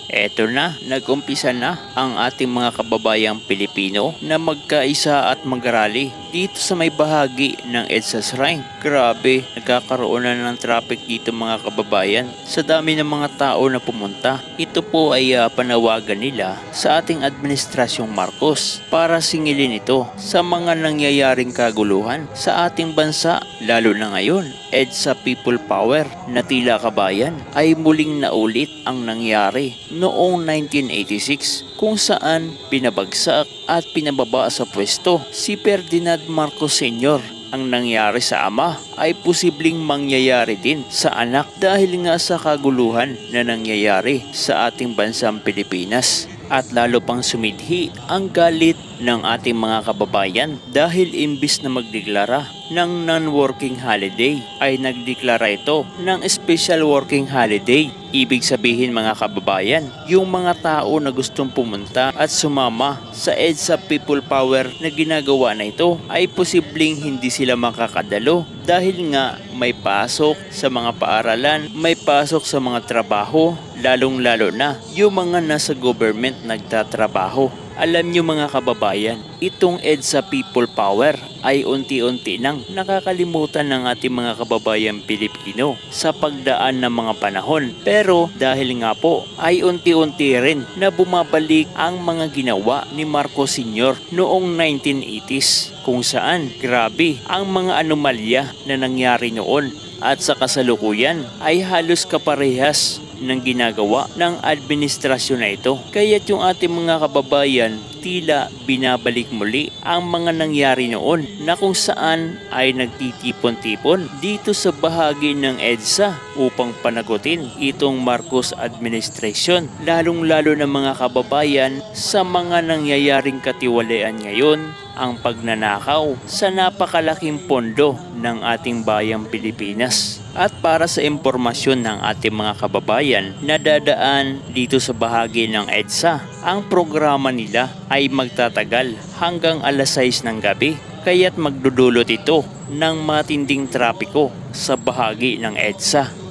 Eto na, nag-umpisa na ang ating mga kababayang Pilipino na magkaisa at mag-rally dito sa may bahagi ng EDSA Shrine. Grabe, nagkakaroon na ng traffic dito mga kababayan sa dami ng mga tao na pumunta. Ito po ay panawagan nila sa ating Administrasyong Marcos para singilin ito sa mga nangyayaring kaguluhan sa ating bansa, lalo na ngayon. EDSA People Power na tila kabayan ay muling naulit ang nangyari noong 1986 kung saan pinabagsak at pinababa sa pwesto si Ferdinand Marcos Sr. Ang nangyari sa ama ay posibleng mangyayari din sa anak dahil nga sa kaguluhan na nangyayari sa ating bansang Pilipinas. At lalo pang sumidhi ang galit ng ating mga kababayan dahil imbis na magdeklara ng non-working holiday ay nagdeklara ito ng special working holiday. Ibig sabihin mga kababayan, yung mga tao na gustong pumunta at sumama sa EDSA People Power na ginagawa na ito ay posibleng hindi sila makakadalo dahil nga may pasok sa mga paaralan, may pasok sa mga trabaho, lalong-lalo na yung mga nasa government nagtatrabaho. Alam nyo mga kababayan, itong EDSA People Power ay unti-unti nang nakakalimutan ng ating mga kababayan Pilipino sa pagdaan ng mga panahon. Pero dahil nga po ay unti-unti rin na bumabalik ang mga ginawa ni Marcos Sr. noong 1980s kung saan grabe ang mga anomalya na nangyari noon at sa kasalukuyan ay halos kaparehas ng ginagawa ng administrasyon na ito. Kaya't yung ating mga kababayan tila binabalik muli ang mga nangyari noon na kung saan ay nagtitipon-tipon dito sa bahagi ng EDSA upang panagutin itong Marcos administration, lalong-lalo na mga kababayan sa mga nangyayaring katiwalian ngayon, ang pagnanakaw sa napakalaking pondo ng ating bayang Pilipinas. At para sa impormasyon ng ating mga kababayan na dadaan dito sa bahagi ng EDSA, ang programa nila ay magtatagal hanggang alas 6 ng gabi, kaya't magdudulot ito ng matinding trapiko sa bahagi ng EDSA.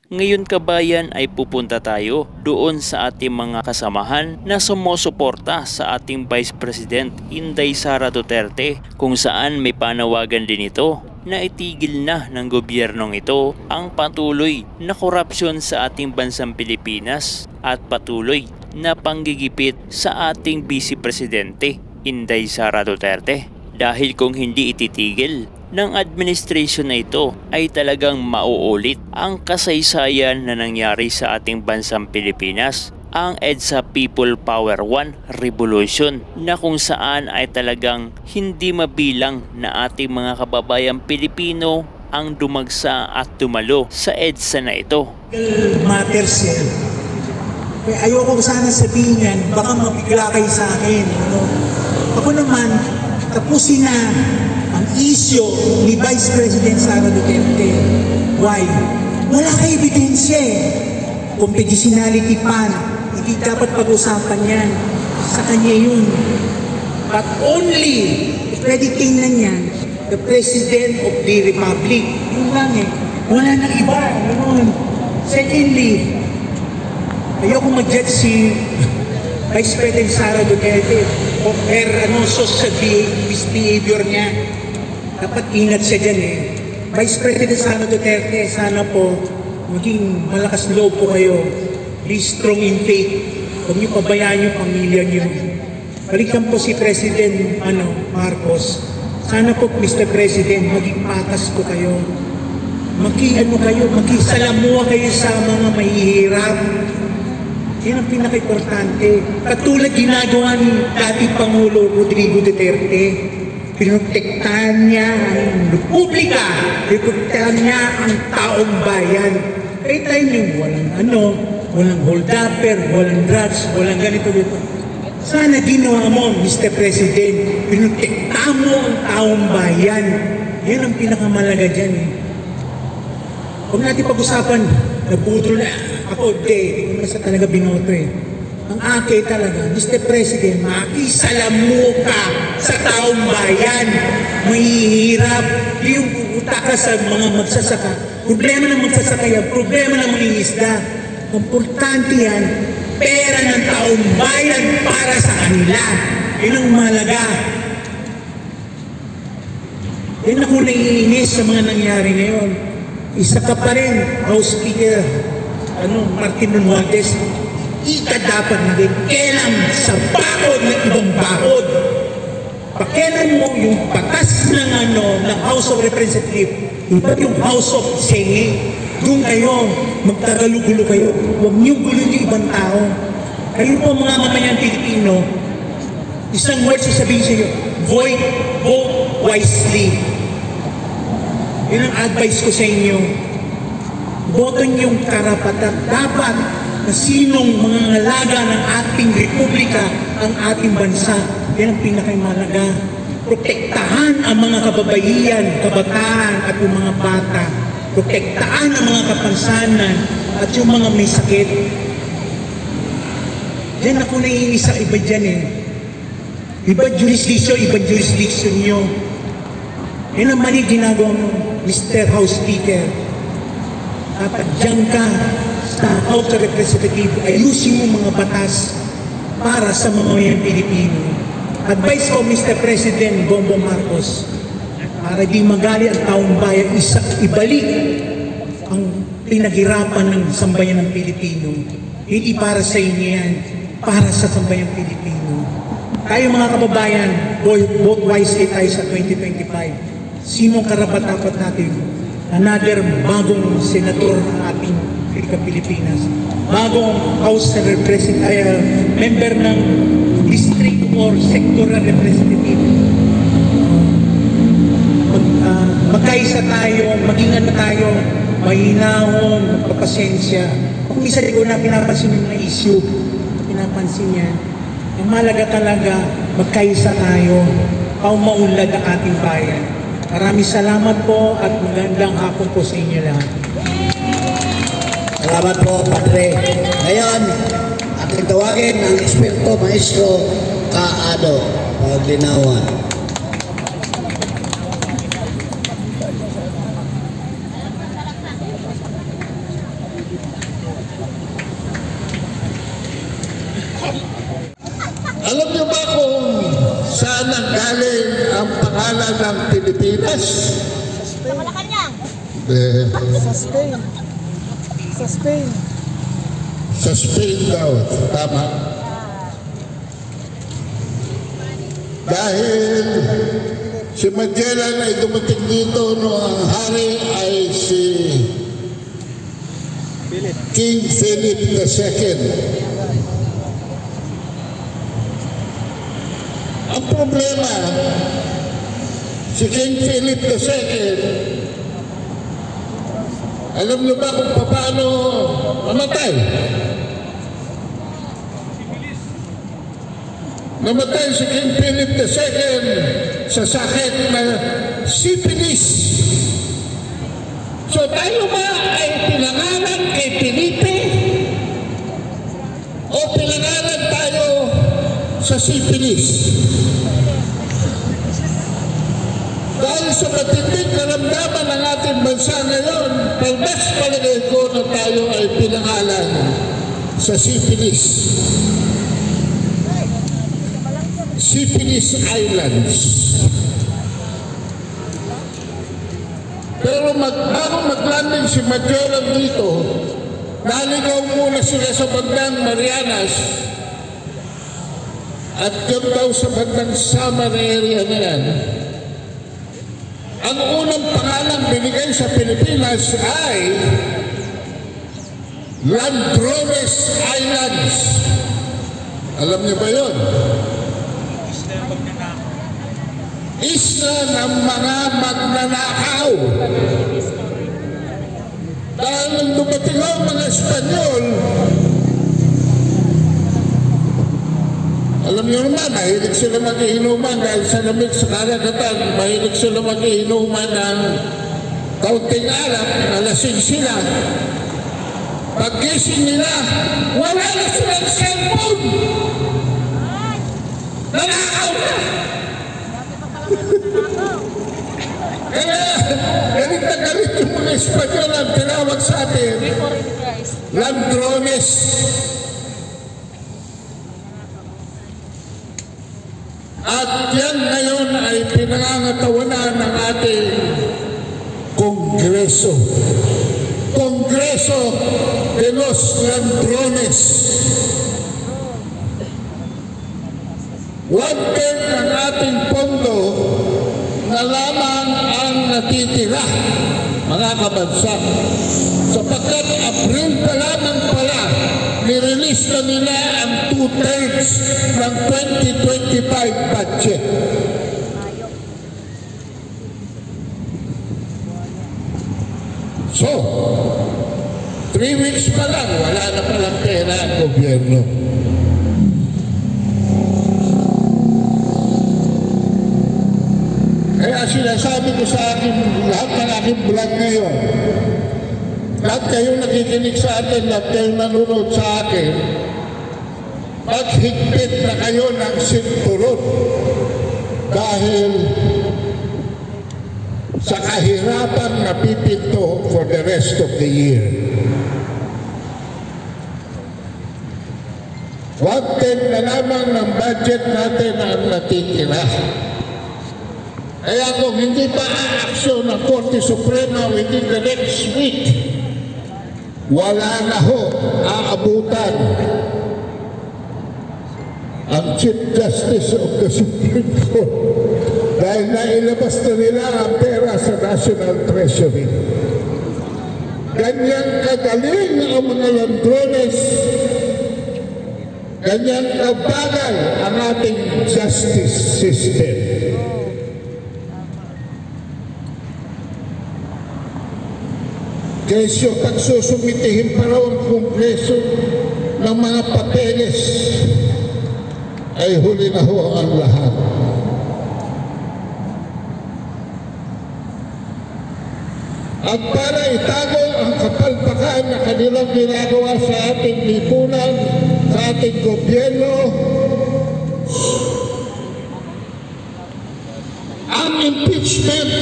Ngayon kabayan ay pupunta tayo doon sa ating mga kasamahan na sumusuporta sa ating Vice President Inday Sara Duterte kung saan may panawagan din ito na itigil na ng gobyernong ito ang patuloy na korupsyon sa ating bansang Pilipinas at patuloy na panggigipit sa ating Vice Presidente Inday Sara Duterte. Dahil kung hindi ititigil ng administration na ito ay talagang mauulit ang kasaysayan na nangyari sa ating bansang Pilipinas, ang EDSA People Power 1 Revolution, na kung saan ay talagang hindi mabilang na ating mga kababayang Pilipino ang dumagsa at tumalo sa EDSA na ito. Matters yan. Ayoko sana sabihin yan, baka mabigla kayo sa akin. Ako naman, tapusin na ang isyo ni Vice President Sara Duterte. Why? Wala ka ebidensya eh. Competitionality pan, hindi dapat pag-usapan yan. Sa kanya yun. But only, pwede tingnan yan, the President of the Republic. Yun lang eh. Wala nang iba. Secondly, ayoko mag-judge si Vice President Sara Duterte o social behavior niya. Dapat ingat siya dyan eh. Vice President Sara Duterte, sana po maging malakas loob po kayo. Be strong in faith. Huwag niyo pabayaan yung pamilya niyo. Balikan po si President Marcos. Sana po Mr. President, maging patas po kayo. Makisalamuha kayo sa mga mahihirap. Yan ang pinaka-importante. Katulad ginagawa ni dating Pangulo Rodrigo Duterte. Pinotektahan niya ang Republika. Pinotektahan niya ang taong bayan. Kaya tayo yung walang hold-upper, walang drugs, walang ganito. Sana ginawa mo, Mr. President, pinotektahan mo ang taong bayan. Yan ang pinakamalaga dyan eh. Huwag natin pag-usapan, nabudro na. Ako, hindi ko talaga binoto eh. Ang akin talaga, Mr. President, makisalamu ka sa taong bayan. Mahihirap, yung pupunta ka sa mga magsasaka. Problema ng magsasaka yan, problema ng mga isda. Importante yan, pera ng taong bayan para sa kanila. Yun ang mahalaga. Yan ako naiinis sa mga nangyari ngayon. Isa ka pa rin, House Speaker, Martin Romualdez, ika dapat hindi kailan sa bakod ng ibang bakod. Pakialam mo yung batas ng House of Representatives, iba't yung House of Senate. Doon kayo, magkagalugulo kayo. Huwag niyong gulo yung ibang tao. Kayo po mga mamayan Pilipino, isang word sasabihin sa iyo, vote wisely. Yun ang advice ko sa inyo. Boto niyong karapatan. Dapat na sinong mga ngalaga ng ating republika, ang ating bansa. Yan ang pinakamahalaga. Protektahan ang mga kababaihan, kabataan at yung mga bata. Protektahan ang mga kapansanan at yung mga may sakit. Yan ako naiinis sa iba dyan eh. Iba jurisdiction nyo. Yan ang mali ginagawa mo, Mr. House Speaker. Dapat dyan ka sa House of Representatives, ayusin mo mga batas para sa mga Pilipino. Advice ko, Mr. President Bongbong Marcos, para di magali ang taong bayan, ibalik ang pinaghirapan ng sambayan ng Pilipino. Hindi para sa inyo yan, para sa sambayan Pilipino. Tayo mga kababayan, vote wisely tayo sa 2025. Sinong karapat-dapat natin? Another bagong senador ng ating Pilipinas. Bagong House member ng district or sectoral representative. Magkaisa tayo, maging tayo, mahinahon, magpapasensya. Kung isa ko na pinapansin yung mga issue, pinapansin yan. Ang mahalaga talaga, magkaisa tayo, paumaunlad ang ating bayan. Maraming salamat po at magandang hapon po sa inyo lahat. Salamat po, Padre. Ngayon, ating tawagin ang eksperto, Maestro Kaado Paglinawan. Alam niyo ba kung saan nanggaling ang pangalan ng Pilipinas? Sa Malacanang. Sa Spain. Sa Spain. Sa Spain daw. Tama. Dahil si Magellan ay dumating dito no ang hari ay si King Philip II. Ang problema, si King Philip II, alam niyo ba kung paano namatay? Namatay si King Philip II sa sakit na syphilis. So tayo ba ay pinangalan kay Felipe? O pinangalan tayo sa syphilis? Dahil sa matinding karamdaman ng ating bansa ngayon, palmas palagay ko na tayo ay pinangalan sa syphilis. Syphilis Islands. Pero bago mag-landing si Magellan dito, naligaw muna sila sa bandang Marianas at doon daw sa bandang Samar area na yan. Ang unang pangalan binigay sa Pilipinas ay Landrones Islands. Alam niyo ba yun? Isla ng mga magnanakaw. Dahil nung dumating ang mga Espanyol, alam niyo naman, mahilig sila mag-iinuman dahil sa lamig sa karagatan, mahilig sila mag-iinuman ng kaunting alak, nalasing sila. Pag-gising nila, wala na silang cellphone! Nanakaw na! Kaya, galit na galit yung mga Espanyol ang tinawag sa atin, Landrones At yan ngayon ay pinangangatawanan ng ating Kongreso. Kongreso de los Ladrones. 1/3 ng ating pondo na lamang ang natitira, mga kabansa. Sapagkat Abril pa lamang pala, nirelease na nila ang 2/3 ng 2025 budget. So, 3 weeks pa lang, wala na palang pera ang gobyerno. Kaya sinasabi ko sa akin, lahat ng aking vlog ngayon, lahat kayo nakikinig sa atin, lahat kayo nanonood sa akin, maghigpit na kayo ng sinturon dahil sa kahirapan na pipinto for the rest of the year. 1/10 na lamang ng budget natin ang natitira. Kaya kung hindi pa aaksyon ng Korte Suprema within the next week, wala na ho aabutan ang Chief Justice of the Supreme Court dahil nailabas na nila ang pera sa National Treasury. Ganyan kagaling ang mga ladrones, ganyan kabagal ang ating justice system. Kesyo pagsusumitihin pa raw ang Kongreso ng mga papeles ay huli na ho ang lahat. At para itago ang kapalpakan na kanilang ginagawa sa ating lipunan, sa ating gobyerno, ang impeachment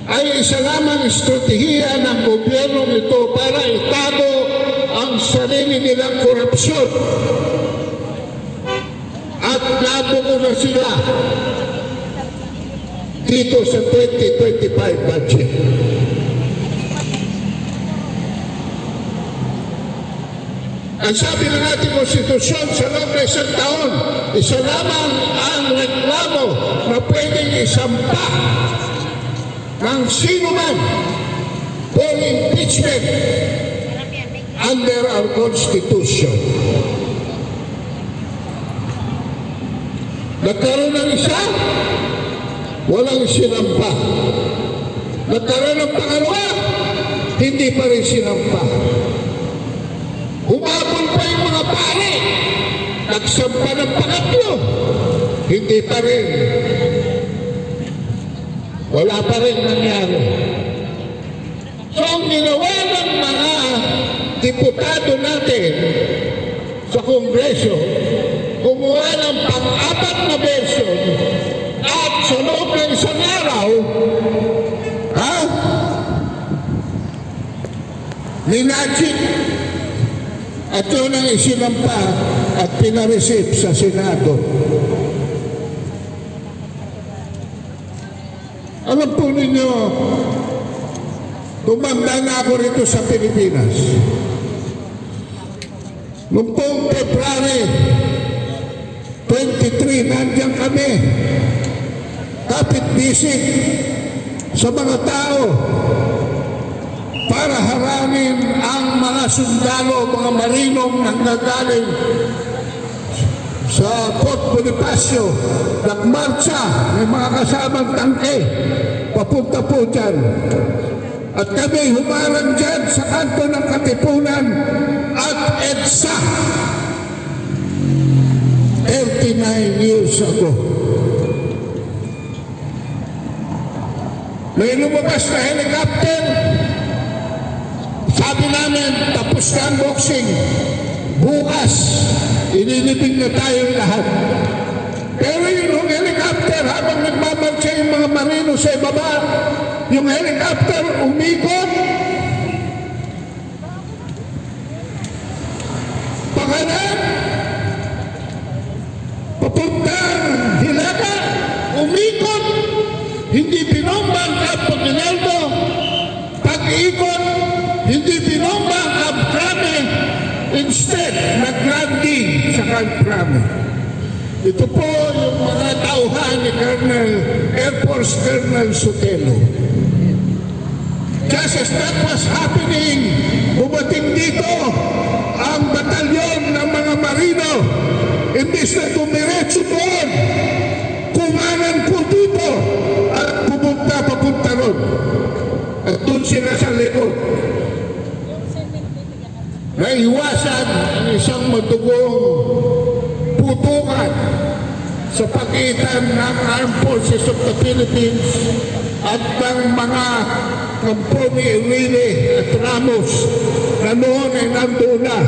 ay isa lamang estratehiya ng gobyerno nito para itago ang sarili nilang korupsyon. At nabuko na sila dito sa 2025 budget. Ang sabi ng ating konstitusyon, sa loob na isang taon, isa lamang ang reklamo na pwedeng isampa ng sino man for impeachment under our Constitution. Nagkaroon ng isa, walang sinampa. Nagkaroon ng pangalawa, hindi pa rin sinampa. Humabol pa yung mga pare, nagsampa ng pangatlo, hindi pa rin. Wala pa rin nangyari. So ang ginawa ng mga diputado natin sa Kongreso, kumuha ng pang-apat na version at sa loob ng isang araw, minagik at yun ang isinampa at pinareceive sa Senado. Alam po ninyo, tumanda na ako rito sa Pilipinas. Noong pong February 23, nandiyan kami, kapit-bisig sa mga tao para harangin ang mga sundalo, mga marinong nanggagaling sa Fort Bonifacio. Nagmarcha, may mga kasamang tangke, papunta po dyan. At kami humarang dyan sa kanto ng Katipunan at EDSA 39 years ago. May lumabas na helicopter. Sabi namin, tapos na ang boxing. Bukas, inilibing na tayong lahat. Pero yung helicopter, habang nagmamarcha yung mga marino sa ibaba, yung helicopter umikot. Pakanan, papuntang instead nag-landing sa Camp Crame. Ito po yung mga tauhan ni Air Force Colonel Sotelo. Just as that was happening, bumating dito ang batalyon ng mga marino. Imbis na dumiretso doon, kumanan po dito at papunta ron. At doon sila sa likod. Naiwasan ang isang madugong putukan sa pagitan ng Armed Forces of the Philippines at ng mga kampo ni Enrile at Ramos na noon ay nandoon na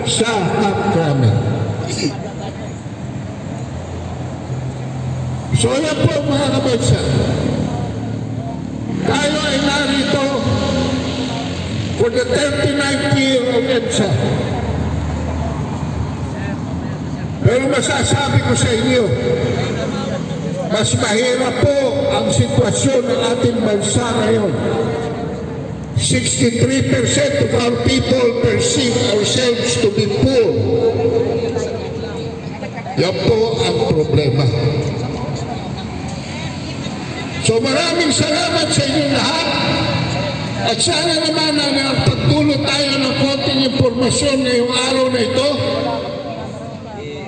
sa Camp Crame. So yan po mga kabansa, tayo ay narito for the 39th year of EDSA. Pero masasabi ko sa inyo, mas mahirap po ang sitwasyon ng ating bansa ngayon. 63% of our people perceive ourselves to be poor. Yan po ang problema. So maraming salamat sa inyo lahat. At sana naman na nakapagdulot tayo ng konting impormasyon ngayong araw na ito.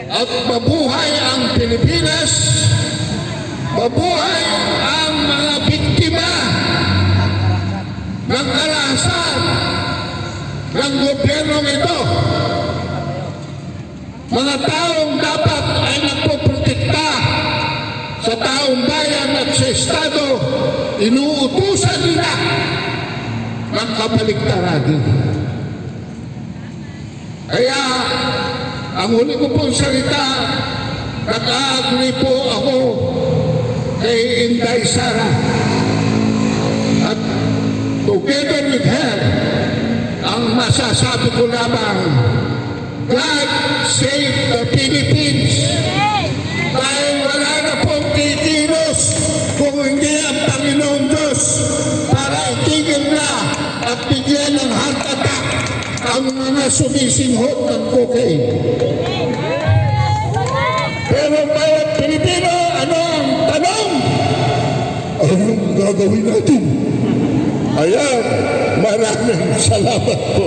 At mabuhay ang Pilipinas, mabuhay ang mga biktima ng karahasan ng gobyernong ito. Mga taong dapat ay nagpoprotekta sa taong bayan at sa Estado, inuutusan nila ng kabaligtaran. Kaya ang huli ko pong salita, nag-agree po ako kay Inday Sara. At together with her, ang masasabi ko lamang, God save the Philippines. Dahil wala na pong titilos kung hindi ang Panginoon Diyos para itigil na at bigyan ng heart attack ang mga sumisinghot ng cocaine. Pero bawat Pilipino, ano ang tanong? Anong gagawin natin? Ayan, maraming salamat po.